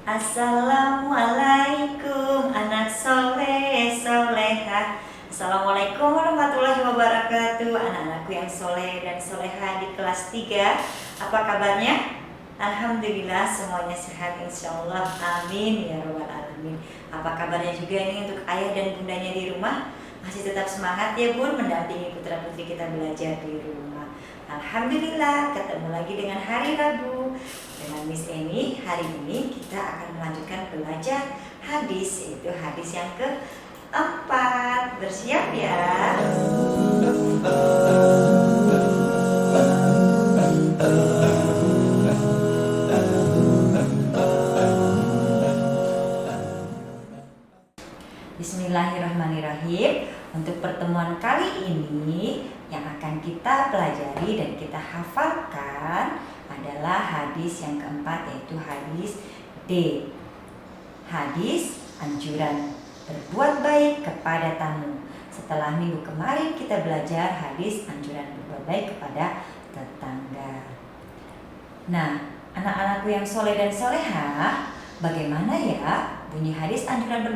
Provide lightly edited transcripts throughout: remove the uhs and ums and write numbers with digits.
Assalamualaikum anak soleh soleha. Assalamualaikum warahmatullahi wabarakatuh. Anak-anakku yang soleh dan soleha di kelas 3, apa kabarnya? Alhamdulillah semuanya sehat insyaallah. Amin ya robbal alamin. Apa kabarnya juga ini untuk ayah dan bundanya di rumah? Masih tetap semangat ya bun mendampingi putra putri kita belajar di rumah. Alhamdulillah ketemu lagi dengan hari Rabu dengan Miss Eni. Hari ini kita akan melanjutkan belajar hadis, yaitu hadis yang keempat. Bersiap ya. Bismillahirrahmanirrahim. Untuk pertemuan kali ini yang akan kita pelajari dan kita hafalkan adalah hadis yang keempat, yaitu hadis D. Hadis anjuran berbuat baik kepada tamu. Setelah minggu kemarin kita belajar hadis anjuran berbuat baik kepada tetangga. Nah, anak-anakku yang soleh dan soleha, bagaimana ya bunyi hadis anjuran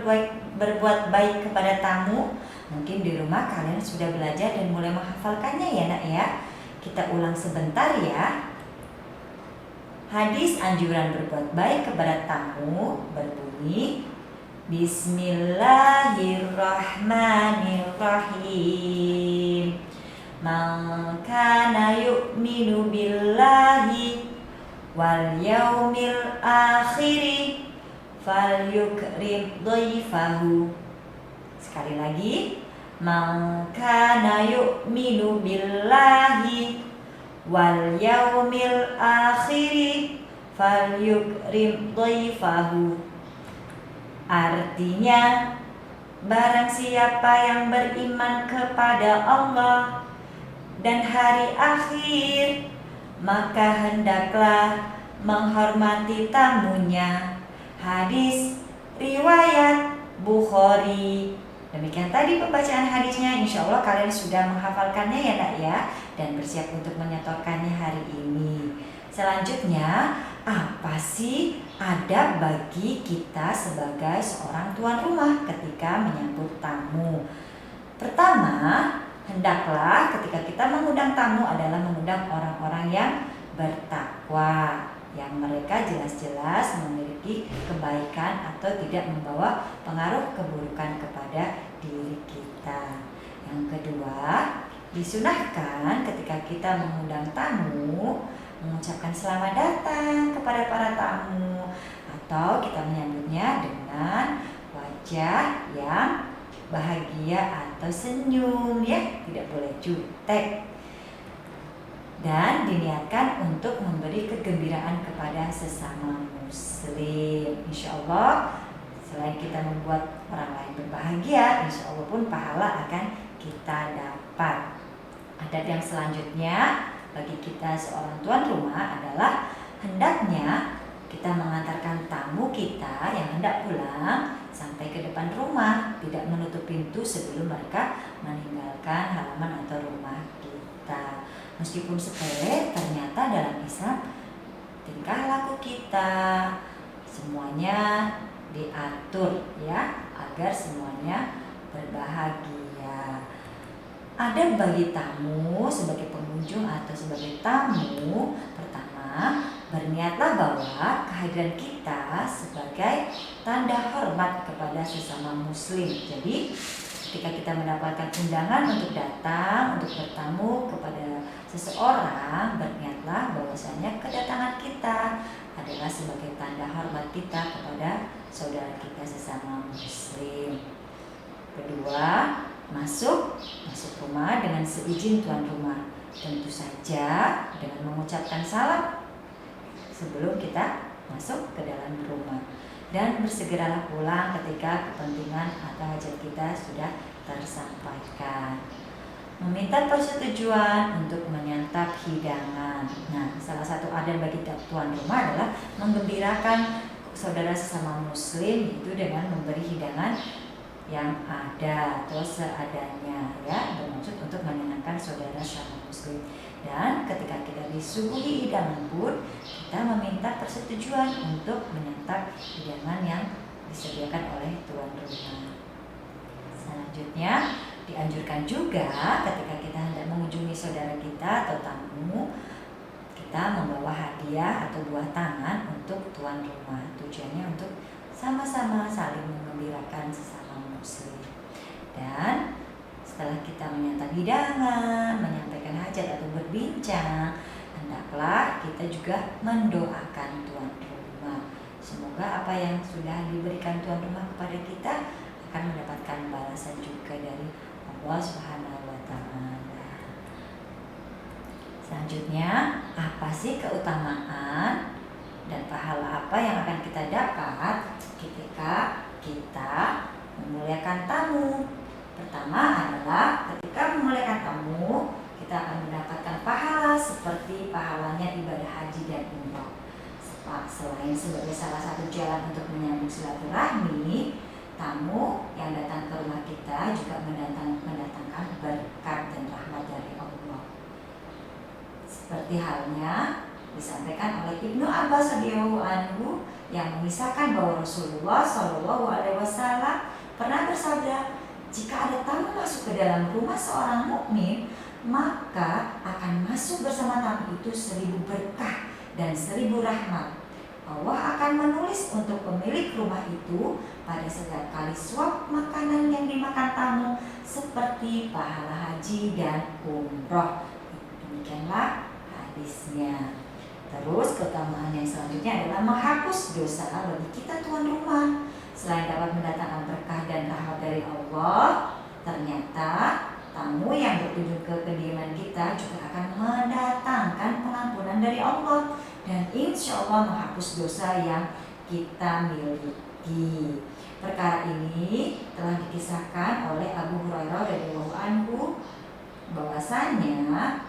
berbuat baik kepada tamu? Mungkin di rumah kalian sudah belajar dan mulai menghafalkannya ya nak ya. Kita ulang sebentar ya. Hadis anjuran berbuat baik kepada tamu berbunyi, Bismillahirrahmanirrahim. Man kana yu'minu billahi wal yaumil akhiri falyukrim dhaifahu. Sekali lagi, man kana yu'minu billahi wal yaumil akhiri falyukrim dhaifahu. Artinya, barang siapa yang beriman kepada Allah dan hari akhir, maka hendaklah menghormati tamunya. Hadis riwayat Bukhari. Demikian tadi pembacaan hadisnya. Insya Allah kalian sudah menghafalkannya ya nak ya, dan bersiap untuk menyetorkannya hari ini. Selanjutnya, apa sih adab bagi kita sebagai seorang tuan rumah ketika menyambut tamu? Pertama, hendaklah ketika kita mengundang tamu adalah mengundang orang-orang yang bertakwa, yang mereka jelas-jelas memiliki kebaikan atau tidak membawa pengaruh keburukan kepada diri kita. Yang kedua, disunahkan ketika kita mengundang tamu mengucapkan selamat datang kepada para tamu, atau kita menyambutnya dengan wajah yang bahagia atau senyum ya, tidak boleh jutek. Dan diniatkan untuk memberi kegembiraan kepada sesama muslim. Insya Allah selain kita membuat orang lain berbahagia, insya Allah pun pahala akan kita dapat. Adab yang selanjutnya bagi kita seorang tuan rumah adalah hendaknya kita mengantarkan tamu kita yang hendak pulang sampai ke depan rumah, tidak menutup pintu sebelum mereka meninggalkan halaman atau rumah kita. Meskipun sepele, ternyata dalam Islam tingkah laku kita semuanya diatur ya, agar semuanya berbahagia. Adab bagi tamu sebagai pengunjung atau sebagai tamu, pertama, berniatlah bahwa kehadiran kita sebagai tanda hormat kepada sesama muslim. Jadi ketika kita mendapatkan undangan untuk datang, untuk bertamu kepada seseorang, berniatlah bahwasanya kedatangan kita adalah sebagai tanda hormat kita kepada saudara kita sesama muslim. Kedua, masuk rumah dengan seizin tuan rumah. Tentu saja dengan mengucapkan salam sebelum kita masuk ke dalam rumah. Dan bersegeralah pulang ketika kepentingan atau hajat kita sudah tersampaikan. Meminta persetujuan untuk menyantap hidangan. Nah, salah satu adab bagi tuan rumah adalah menggembirakan saudara sesama muslim, itu dengan memberi hidangan yang ada atau seadanya, ya, bermaksud untuk menyenangkan saudara sama muslim. Dan ketika kita disuguhi hidangan pun, kita meminta persetujuan untuk menyantap hidangan yang disediakan oleh tuan rumah. Selanjutnya, dianjurkan juga ketika kita hendak mengunjungi saudara kita atau tamu, kita membawa hadiah atau buah tangan untuk tuan rumah. Tujuannya untuk sama-sama saling mengembirakan sesama muslim. Dan setelah kita menyantap hidangan, menyampaikan hajat atau berbincang, hendaklah kita juga mendoakan tuan rumah. Semoga apa yang sudah diberikan tuan rumah kepada kita akan mendapatkan balasan juga dari Allah Subhanahu wa Ta'ala. Selanjutnya, apa sih keutamaan dan pahala apa yang akan kita dapat ketika kita memuliakan tamu? Pertama adalah ketika memuliakan tamu, kita akan mendapatkan pahala seperti pahalanya ibadah haji dan umrah. Selain sebagai salah satu jalan untuk menyambung silaturahmi, tamu yang datang ke rumah kita juga mendatangkan berkat dan rahmat dari Allah. Seperti halnya disampaikan oleh Ibnu Abbas radhiyallahu anhu yang mengisahkan bahwa Rasulullah Shallallahu alaihi wasallam pernah bersabda, jika ada tamu masuk ke dalam rumah seorang mukmin, maka akan masuk bersama tamu itu 1000 berkah dan 1000 rahmat. Allah akan menulis untuk pemilik rumah itu pada setiap kali suap makanan yang dimakan tamu seperti pahala haji dan umroh. Demikianlah hadisnya. Terus keutamaan yang selanjutnya adalah menghapus dosa bagi kita tuan rumah. Selain dapat mendatangkan berkah dan rahmat dari Allah, ternyata tamu yang berkunjung ke kediaman kita juga akan mendatangkan pengampunan dari Allah dan insya Allah menghapus dosa yang kita miliki. Perkara ini telah dikisahkan oleh Abu Hurairah radhiyallahu anhu bahwasanya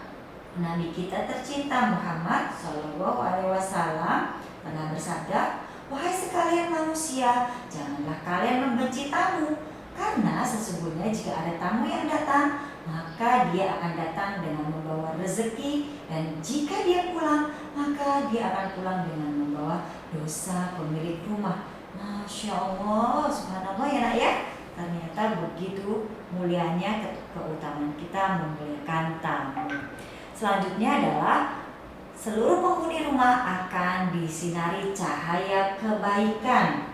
Nabi kita tercinta Muhammad Shallallahu alaihi wasallam pernah bersabda, wahai sekalian manusia, janganlah kalian membenci tamu, karena sesungguhnya jika ada tamu yang datang, maka dia akan datang dengan membawa rezeki, dan jika dia pulang, maka dia akan pulang dengan membawa dosa pemilik rumah. Masya Allah, subhanallah ya nak ya. Ternyata begitu mulianya keutamaan kita memuliakan tamu. Selanjutnya adalah seluruh penghuni rumah akan disinari cahaya kebaikan.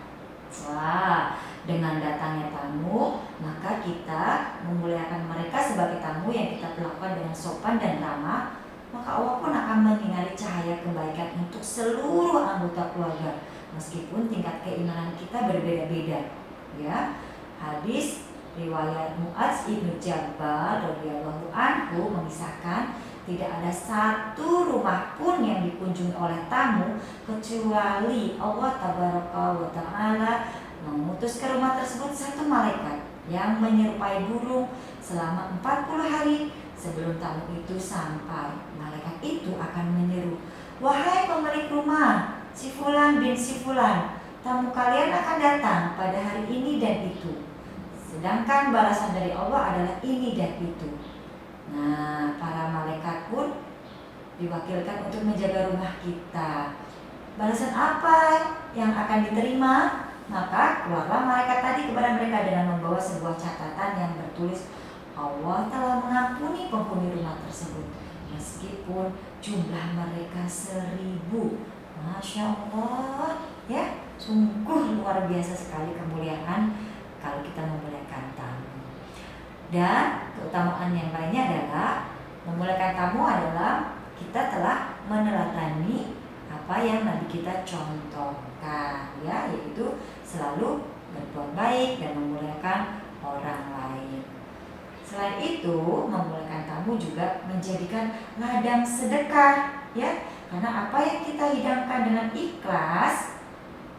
Wah, dengan datangnya tamu, maka kita memuliakan mereka sebagai tamu yang kita perlakukan dengan sopan dan ramah, maka Allah pun akan menyinari cahaya kebaikan untuk seluruh anggota keluarga, meskipun tingkat keimanan kita berbeda-beda. Ya, hadis riwayat Mu'adz ibnu Jabal radhiyallahu anhu mengisahkan, tidak ada satu rumah pun yang dikunjungi oleh tamu kecuali Allah tabaraka wa ta'ala mengutus ke rumah tersebut satu malaikat yang menyerupai burung selama 40 hari sebelum tamu itu sampai. Malaikat itu akan menyeru, wahai pemilik rumah, si fulan bin si fulan, tamu kalian akan datang pada hari ini dan itu. Sedangkan balasan dari Allah adalah ini dan itu. Nah, para malaikat pun diwakilkan untuk menjaga rumah kita. Balasan apa yang akan diterima? Maka keluarlah malaikat tadi kepada mereka dengan membawa sebuah catatan yang bertulis, Allah telah mengampuni penghuni rumah tersebut meskipun jumlah mereka 1000. Masya Allah, ya, sungguh luar biasa sekali kemuliaan kalau kita memuliakan tamu. Dan keutamaan yang lainnya adalah memuliakan tamu adalah kita telah meneladani apa yang Nabi kita contohkan, ya, yaitu selalu berbuat baik dan memuliakan orang lain. Selain itu, memuliakan tamu juga menjadikan ladang sedekah, ya, karena apa yang kita hidangkan dengan ikhlas,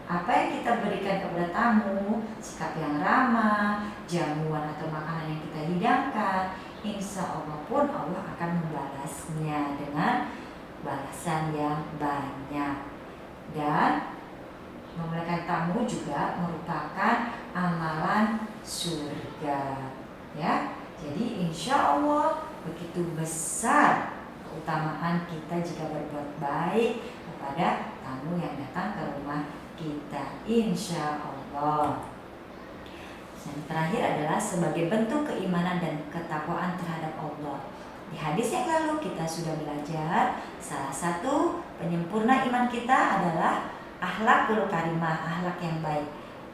apa yang kita berikan kepada tamu, sikap yang ramah, jamuan atau makanan yang kita hidangkan, insya Allah pun Allah akan membalasnya dengan balasan yang banyak. Dan memuliakan tamu juga merupakan amalan surga. Ya, jadi insya Allah begitu besar keutamaan kita jika berbuat baik kepada tamu yang datang ke rumah kita, insya Allah. Yang terakhir adalah sebagai bentuk keimanan dan ketakwaan terhadap Allah. Di hadis yang lalu kita sudah belajar salah satu penyempurna iman kita adalah akhlakul karimah, akhlak yang baik,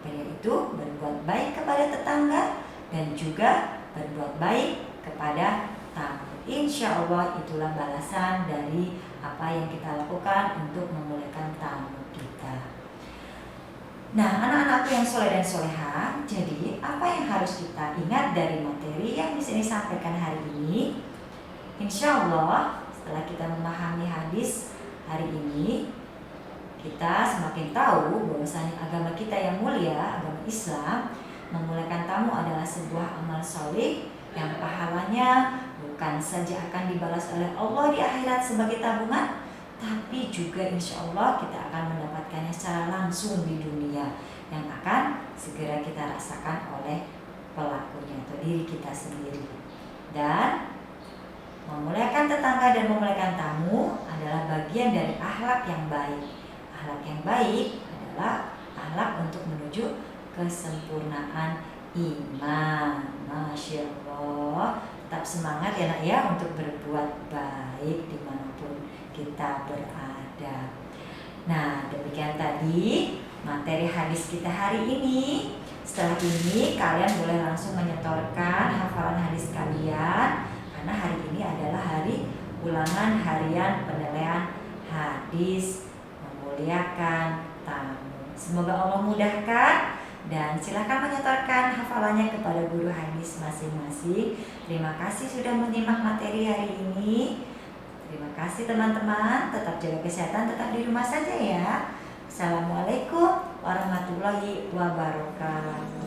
yaitu berbuat baik kepada tetangga dan juga berbuat baik kepada tamu. Insya Allah itulah balasan dari apa yang kita lakukan untuk memuliakan tamu kita. Nah, anak-anakku yang soleh dan soleha, jadi apa yang harus kita ingat dari materi yang bisa disampaikan hari ini? Insya Allah setelah kita memahami hadis hari ini, kita semakin tahu bahwasanya agama kita yang mulia, agama Islam, memuliakan tamu adalah sebuah amal soleh yang pahalanya bukan saja akan dibalas oleh Allah di akhirat sebagai tabungan, tapi juga insya Allah kita akan mendapatkannya secara langsung di dunia yang akan segera kita rasakan oleh pelakunya atau diri kita sendiri. Dan memuliakan tetangga dan memuliakan tamu adalah bagian dari akhlak yang baik. Akhlak yang baik adalah akhlak untuk menuju kesempurnaan iman. Masya Allah. Tetap semangat ya nak ya untuk berbuat baik dimanapun kita berada. Nah, demikian tadi materi hadis kita hari ini. Setelah ini kalian boleh langsung menyetorkan hafalan hadis kalian, karena hari ini adalah hari ulangan harian penilaian hadis memuliakan tamu. Semoga Allah mudahkan dan silakan menyetorkan hafalannya kepada guru hadis masing-masing. Terima kasih sudah menyimak materi hari ini. Terima kasih teman-teman, tetap jaga kesehatan, tetap di rumah saja ya. Assalamualaikum warahmatullahi wabarakatuh.